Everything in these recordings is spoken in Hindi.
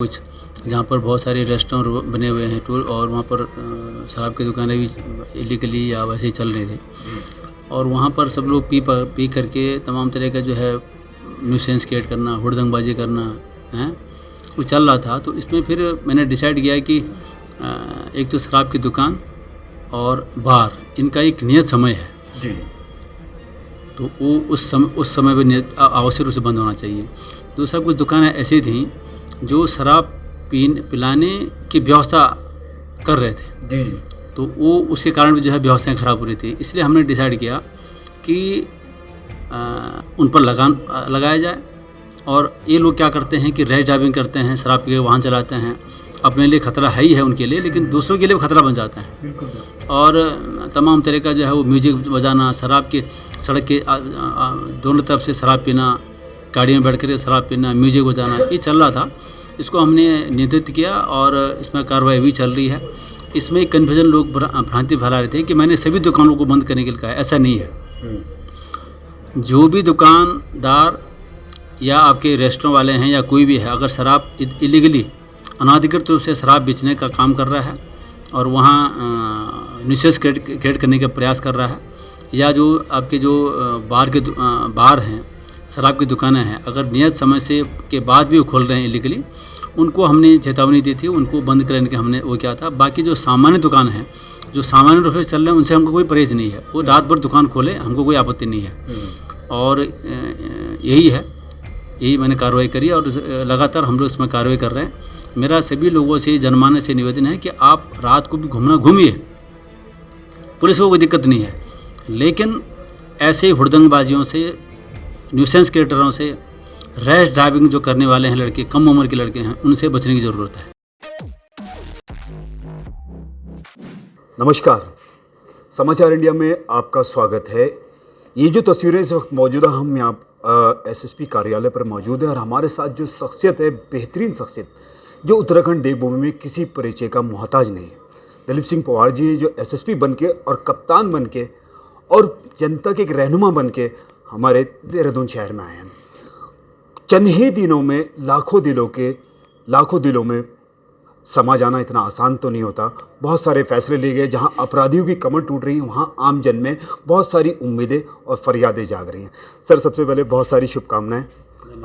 कुछ जहाँ पर बहुत सारे रेस्टोरेंट बने हुए हैं टूर और वहाँ पर शराब की दुकानें भी इलीगली या वैसे ही चल रही थी और वहाँ पर सब लोग पी करके तमाम तरह का जो है न्यूसेंस क्रिएट करना, हुड़दंगबाजी करना है वो चल रहा था। तो इसमें फिर मैंने डिसाइड किया कि एक तो शराब की दुकान और बार इनका एक नियत समय है जी। तो वो उस समय पर आवश्यक रूप से बंद होना चाहिए। दूसरा कुछ दुकानें ऐसी थीं जो शराब पिलाने की व्यवस्था कर रहे थे जी। तो वो उसके कारण भी जो है व्यवस्थाएं ख़राब हो रही थी। इसलिए हमने डिसाइड किया कि उन पर लगान लगाया जाए। और ये लोग क्या करते हैं कि रैश ड्राइविंग करते हैं, शराब पी के वाहन चलाते हैं। अपने लिए ख़तरा है ही है उनके लिए, लेकिन दूसरों के लिए खतरा बन जाता है। बिल्कुल। और तमाम तरह का जो है वो म्यूजिक बजाना, शराब के सड़क के दोनों तरफ से शराब पीना, गाड़ी में बैठ कर शराब पीना, म्यूजिक बजाना, ये चल रहा था। इसको हमने नियंत्रित किया और इसमें कार्रवाई भी चल रही है। इसमें कन्फ्यूजन लोग भ्रांति फैला रहे थे कि मैंने सभी दुकानों को बंद करने के लिए कहा है। ऐसा नहीं है। जो भी दुकानदार या आपके रेस्टोरेंट वाले हैं या कोई भी है, अगर शराब इलीगली अनाधिकृत रूप से शराब बेचने का काम कर रहा है और वहाँ न्यूसेंस क्रिएट करने का प्रयास कर रहा है, या जो आपके जो बार हैं, शराब की दुकानें हैं, अगर नियत समय से के बाद भी वो खोल रहे हैं इलीगली, उनको हमने चेतावनी दी थी, उनको बंद करने के हमने वो किया था। बाकी जो सामान्य दुकान हैं, जो सामान्य रूप से चल रहे हैं, उनसे हमको कोई परहेज नहीं है। वो रात भर दुकान खोले, हमको कोई आपत्ति नहीं है। और यही मैंने कार्रवाई करी और लगातार हम लोग इसमें कार्रवाई कर रहे हैं। मेरा सभी लोगों से जनमानस से निवेदन है कि आप रात को भी घूमिए, पुलिस को कोई दिक्कत नहीं है, लेकिन ऐसे हुड़दंगबाजियों से, न्यूसेंस क्रिएटरों से, रैश ड्राइविंग जो करने वाले हैं लड़के, कम उम्र के लड़के हैं, उनसे बचने की ज़रूरत है। नमस्कार, समाचार इंडिया में आपका स्वागत है। ये जो तस्वीरें इस वक्त मौजूदा हम यहाँ एसएसपी कार्यालय पर मौजूद है और हमारे साथ जो शख्सियत है, बेहतरीन शख्सियत, जो उत्तराखंड देवभूमि में किसी परिचय का मोहताज नहीं है। दलीप सिंह पंवार जी जो एसएसपी बन के और कप्तान बन के और जनता के एक रहनुमा बन के हमारे देहरादून शहर में आए हैं। चंद ही दिनों में लाखों दिलों में समा जाना इतना आसान तो नहीं होता। बहुत सारे फैसले लिए गए। जहां अपराधियों की कमर टूट रही है, वहां आम जन में बहुत सारी उम्मीदें और फरियादें जाग रही हैं। सर, सबसे पहले बहुत सारी शुभकामनाएं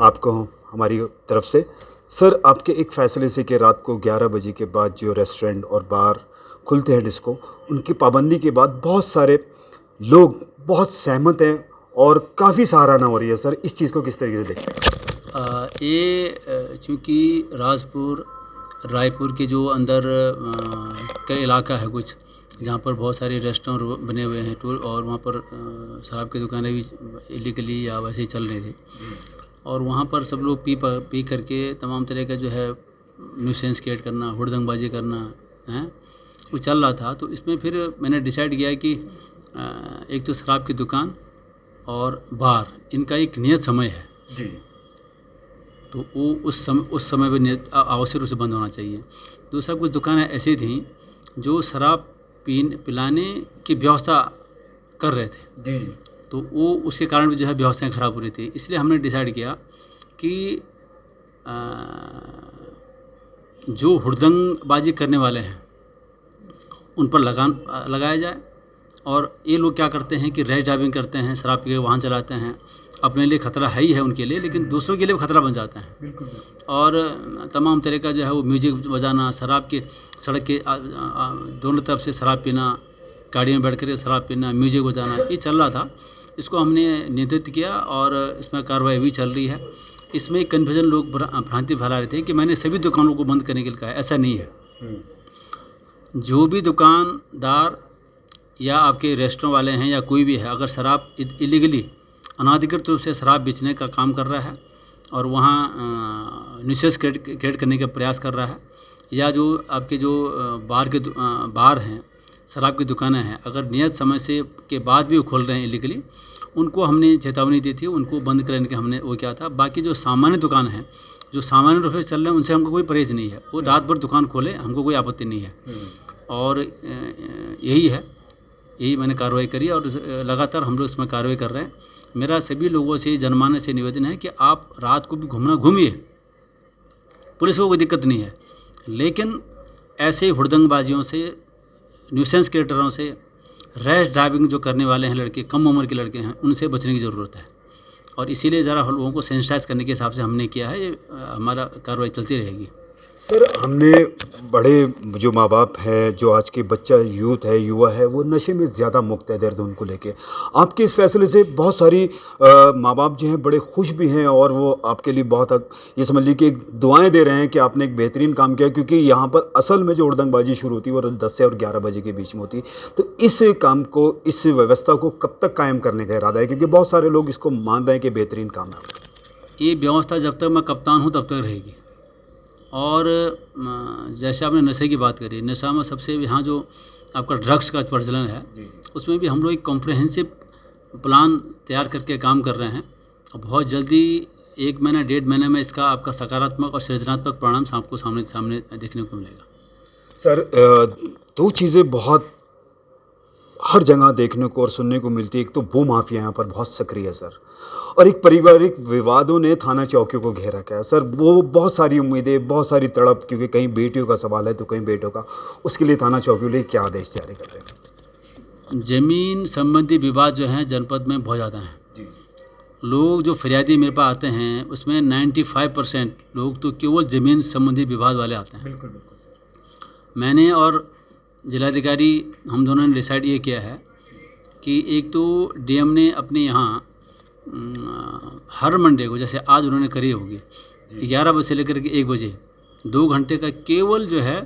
आपको हमारी तरफ से। सर, आपके एक फ़ैसले से कि रात को 11 बजे के बाद जो रेस्टोरेंट और बार खुलते हैं, डिस्को, उनकी पाबंदी के बाद बहुत सारे लोग बहुत सहमत हैं और काफ़ी सराहना हो रही है। सर, इस चीज़ को किस तरीके से देखते हैं? ये चूँकि रायपुर के जो अंदर का इलाका है कुछ, जहाँ पर बहुत सारे रेस्टोरेंट बने हुए हैं टूर और वहाँ पर शराब की दुकानें भी इलीगली या वैसे ही चल रही थी और वहाँ पर सब लोग पी करके तमाम तरह का जो है न्यूसेंस क्रिएट करना, हुड़दंगबाजी करना है वो चल रहा था। तो इसमें फिर मैंने डिसाइड किया कि एक तो शराब की दुकान और बार इनका एक नियत समय है जी। तो वो उस समय पर आवश्यक रूप से बंद होना चाहिए। दूसरा कुछ दुकानें ऐसी थीं जो शराब पिलाने की व्यवस्था कर रहे थे जी। तो वो उसके कारण भी जो है व्यवस्थाएं ख़राब हो रही थी। इसलिए हमने डिसाइड किया कि जो हुड़दंगबाजी करने वाले हैं उन पर लगान लगाया जाए। और ये लोग क्या करते हैं कि रैश ड्राइविंग करते हैं, शराब पी के वाहन चलाते हैं। अपने लिए खतरा है ही है उनके लिए, लेकिन दूसरों के लिए खतरा बन जाता है। बिल्कुल। और तमाम तरह का जो है वो म्यूजिक बजाना, शराब के सड़क के दोनों तरफ से शराब पीना, गाड़ी में बैठ कर शराब पीना, म्यूजिक बजाना, ये चल रहा था। इसको हमने नियंत्रित किया और इसमें कार्रवाई भी चल रही है। इसमें कन्फ्यूजन लोग भ्रांति फैला रहे थे कि मैंने सभी दुकानों को बंद करने के लिए कहा है। ऐसा नहीं है। जो भी दुकानदार या आपके रेस्टोरेंट वाले हैं या कोई भी है, अगर शराब इलीगली अनाधिकृत रूप से शराब बेचने का काम कर रहा है और वहाँ न्यूसेंस क्रिएट करने का प्रयास कर रहा है, या जो आपके जो बार हैं, शराब की दुकानें हैं, अगर नियत समय से के बाद भी वो खोल रहे हैं इलीगली, उनको हमने चेतावनी दी थी, उनको बंद करने के हमने वो किया था। बाकी जो सामान्य दुकान हैं, जो सामान्य रूप से चल रहे हैं, उनसे हमको कोई परहेज नहीं है। वो रात भर दुकान खोले, हमको कोई आपत्ति नहीं है। और यही मैंने कार्रवाई करी और लगातार हम लोग इसमें कार्रवाई कर रहे हैं। मेरा सभी लोगों से जनमानस से निवेदन है कि आप रात को भी घूमिए, पुलिस को कोई दिक्कत नहीं है, लेकिन ऐसे हुड़दंगबाजियों से, न्यूसेंस क्रिएटरों से, रैश ड्राइविंग जो करने वाले हैं लड़के, कम उम्र के लड़के हैं, उनसे बचने की ज़रूरत है। और इसीलिए ज़रा लोगों को सेंसिटाइज करने के हिसाब से हमने किया है। ये हमारा कार्रवाई चलती रहेगी। सर, हमने बड़े जो माँ बाप हैं, जो आज के बच्चा यूथ है, युवा है, वो नशे में ज़्यादा मुक्तदर थे उनको लेके। आपके इस फैसले से बहुत सारी माँ बाप जो हैं बड़े खुश भी हैं और वो आपके लिए बहुत ये समझ लीजिए कि दुआएं दे रहे हैं कि आपने एक बेहतरीन काम किया, क्योंकि यहाँ पर असल में जो हुड़दंगबाजी शुरू होती है वो 10 से और 11 बजे के बीच में होती है। तो इस काम को, इस व्यवस्था को कब तक कायम करने का इरादा है, क्योंकि बहुत सारे लोग इसको मान रहे हैं कि बेहतरीन काम है। ये व्यवस्था जब तक मैं कप्तान हूँ तब तक रहेगी। और जैसे आपने नशे की बात करी, नशा में सबसे यहाँ जो आपका ड्रग्स का प्रचलन है, उसमें भी हम लोग एक कॉम्प्रहेंसिव प्लान तैयार करके काम कर रहे हैं। और बहुत जल्दी 1 महीना 1.5 महीने में इसका आपका सकारात्मक और सृजनात्मक परिणाम आपको सामने देखने को मिलेगा। सर, दो चीज़ें बहुत हर जगह देखने को और सुनने को मिलती है। एक तो भू माफिया यहाँ पर बहुत सक्रिय है सर, और एक पारिवारिक विवादों ने थाना चौकियों को घेर रखा है सर। वो बहुत सारी उम्मीदें, बहुत सारी तड़प, क्योंकि कहीं बेटियों का सवाल है तो कहीं बेटों का, उसके लिए थाना चौकियों लिए क्या आदेश जारी कर रहे हैं? ज़मीन संबंधी विवाद जो हैं जनपद में बहुत ज़्यादा हैं। लोग जो फरियादी मेरे पास आते हैं उसमें 95% लोग तो केवल ज़मीन संबंधी विवाद वाले आते हैं। बिल्कुल बिल्कुल सर। मैंने और जिलाधिकारी हम दोनों ने डिसाइड ये किया है कि एक तो डीएम ने अपने यहाँ हर मंडे को, जैसे आज उन्होंने करी होगी, 11 बजे से लेकर के 1 बजे 2 घंटे का केवल जो है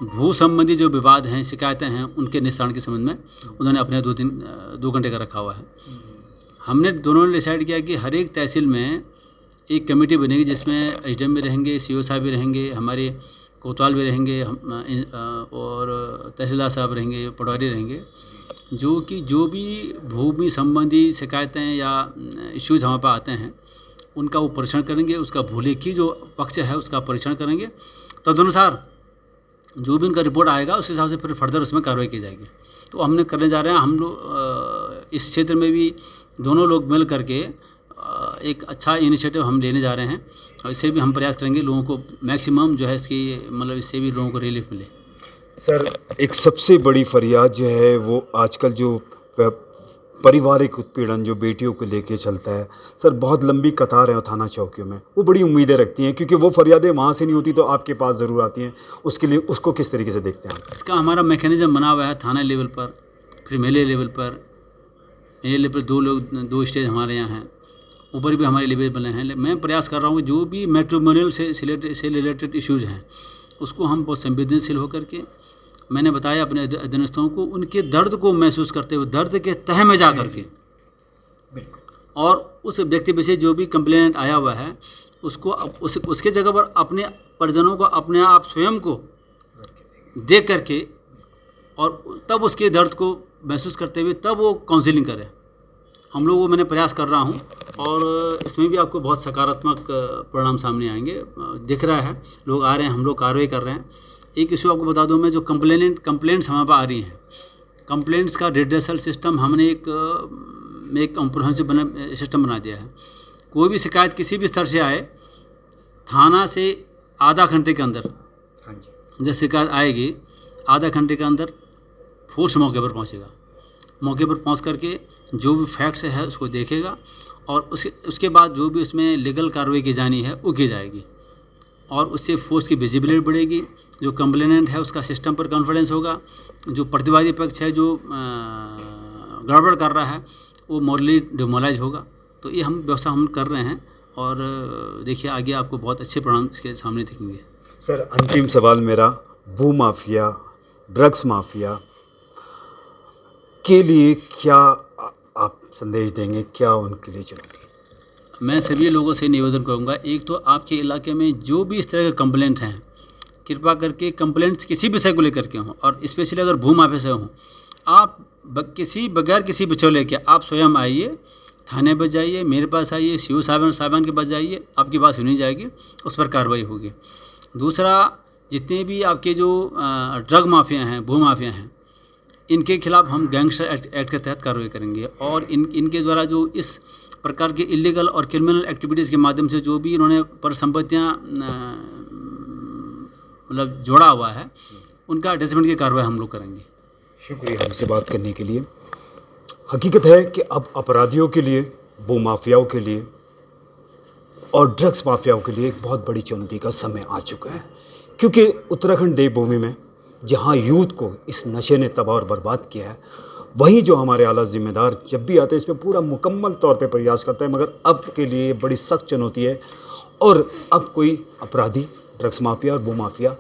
भू संबंधी जो विवाद हैं, शिकायतें हैं, उनके निस्तारण के संबंध में उन्होंने अपने 2 घंटे का रखा हुआ है। हमने दोनों ने डिसाइड किया कि हर एक तहसील में एक कमेटी बनेगी जिसमें एसडीएम भी रहेंगे, सीओ साहब भी रहेंगे, हमारे कोतवाल भी रहेंगे, और तहसीलदार साहब रहेंगे, पटवारी रहेंगे, जो भी भूमि संबंधी शिकायतें या इश्यूज हमारे पास आते हैं उनका वो परीक्षण करेंगे, उसका भूलेखी जो पक्ष है उसका परीक्षण करेंगे। तदनुसार जो भी उनका रिपोर्ट आएगा उस हिसाब से फिर फर्दर उसमें कार्रवाई की जाएगी। तो हमने करने जा रहे हैं। हम लोग इस क्षेत्र में भी दोनों लोग मिल करके एक अच्छा इनिशिएटिव हम लेने जा रहे हैं, और इससे भी हम प्रयास करेंगे लोगों को मैक्सिमम जो है इसकी मतलब इससे भी लोगों को रिलीफ मिले। सर, एक सबसे बड़ी फरियाद जो है वो आजकल जो पारिवारिक उत्पीड़न जो बेटियों को लेके चलता है सर, बहुत लंबी कतार है थाना चौकियों में। वो बड़ी उम्मीदें रखती हैं, क्योंकि वो फरियादें वहाँ से नहीं होती तो आपके पास ज़रूर आती हैं। उसके लिए उसको किस तरीके से देखते हैं आप? इसका हमारा मैकेनिज्म बना हुआ है थाना लेवल पर, फिर मेले लेवल पर। मेरे लेवल पर 2 स्टेज हमारे यहाँ हैं, ऊपर भी हमारे लेवल बने हैं। मैं प्रयास कर रहा हूँ कि जो भी मैट्रिमोनियल से रिलेटेड इश्यूज़ हैं उसको हम बहुत संवेदनशील होकर के, मैंने बताया अपने अधीनस्थों को, उनके दर्द को महसूस करते हुए, दर्द के तह में जा करके, और उस व्यक्ति विशेष जो भी कंप्लेनेंट आया हुआ है उसको उसके जगह पर अपने परिजनों को अपने आप स्वयं को देख करके और तब उसके दर्द को महसूस करते हुए तब वो काउंसलिंग करे। हम लोग वो मैंने प्रयास कर रहा हूँ, और इसमें भी आपको बहुत सकारात्मक परिणाम सामने आएंगे। दिख रहा है, लोग आ रहे हैं, हम लोग कार्रवाई कर रहे हैं। एक इशू आपको बता दूं मैं, जो कंप्लेंट्स हमारे पास आ रही हैं, कंप्लेंट्स का रिड्रेसल सिस्टम हमने एक कॉम्प्रिहेंसिव सिस्टम बना दिया है। कोई भी शिकायत किसी भी स्तर से आए, थाना से आधा घंटे के अंदर जब शिकायत आएगी, आधा घंटे के अंदर फोर्स मौके पर पहुंचेगा। मौके पर पहुंच करके जो भी फैक्ट्स है उसको देखेगा, और उसके बाद जो भी उसमें लीगल कार्रवाई की जानी है वो की जाएगी, और उससे फोर्स की विजिबिलिटी बढ़ेगी। जो कंप्लेनेंट है उसका सिस्टम पर कॉन्फिडेंस होगा, जो प्रतिवादी पक्ष है जो गड़बड़ कर रहा है वो मॉरली डिमोलाइज होगा। तो ये हम व्यवस्था हम कर रहे हैं, और देखिए आगे आपको बहुत अच्छे परिणाम इसके सामने दिखेंगे। सर, अंतिम सवाल मेरा, भू माफिया, ड्रग्स माफिया के लिए क्या आप संदेश देंगे, क्या उनके लिए चुनौती? मैं सभी लोगों से निवेदन करूंगा, एक तो आपके इलाके में जो भी इस तरह के कंप्लेंट हैं, कृपा करके कंप्लेंट्स किसी विषय को लेकर के हों, और स्पेशली अगर भू माफिया से हों, आप बगैर किसी बिचौले के आप स्वयं आइए, थाने पर जाइए, मेरे पास आइए, सीओ साहबान के पास जाइए, आपकी बात सुनी जाएगी, उस पर कार्रवाई होगी। दूसरा, जितने भी आपके जो ड्रग माफिया हैं, भू माफिया हैं, इनके खिलाफ हम गैंगस्टर एक्ट के तहत कार्रवाई करेंगे, और इनके द्वारा जो इस प्रकार के इलीगल और क्रिमिनल एक्टिविटीज़ के माध्यम से जो भी इन्होंने पर संपत्तियाँ मतलब जोड़ा हुआ है, उनका अटैचमेंट की कार्रवाई हम लोग करेंगे। शुक्रिया हमसे बात करने के लिए। हकीकत है कि अब अपराधियों के लिए, भूमाफियाओं के लिए और ड्रग्स माफियाओं के लिए एक बहुत बड़ी चुनौती का समय आ चुका है, क्योंकि उत्तराखंड देवभूमि में जहां यूथ को इस नशे ने तबाह और बर्बाद किया है, वहीं जो हमारे आला जिम्मेदार जब भी आते हैं इस पर पूरा मुकम्मल तौर पे प्रयास करते हैं, मगर अब के लिए ये बड़ी सख्त चुनौती है। और अब कोई अपराधी, ड्रग्स माफिया और भूमाफिया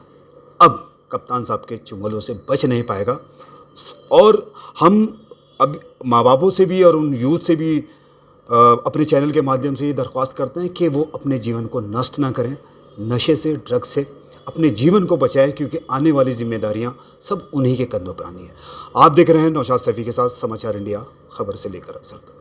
अब कप्तान साहब के चुंगलों से बच नहीं पाएगा। और हम अब माँ बापों से भी और उन यूथ से भी अपने चैनल के माध्यम से ये दरख्वास्त करते हैं कि वो अपने जीवन को नष्ट ना करें, नशे से, ड्रग्स से अपने जीवन को बचाएं, क्योंकि आने वाली जिम्मेदारियां सब उन्हीं के कंधों पर आनी है। आप देख रहे हैं नौशाद सैफी के साथ समाचार इंडिया, खबर से लेकर असर तक।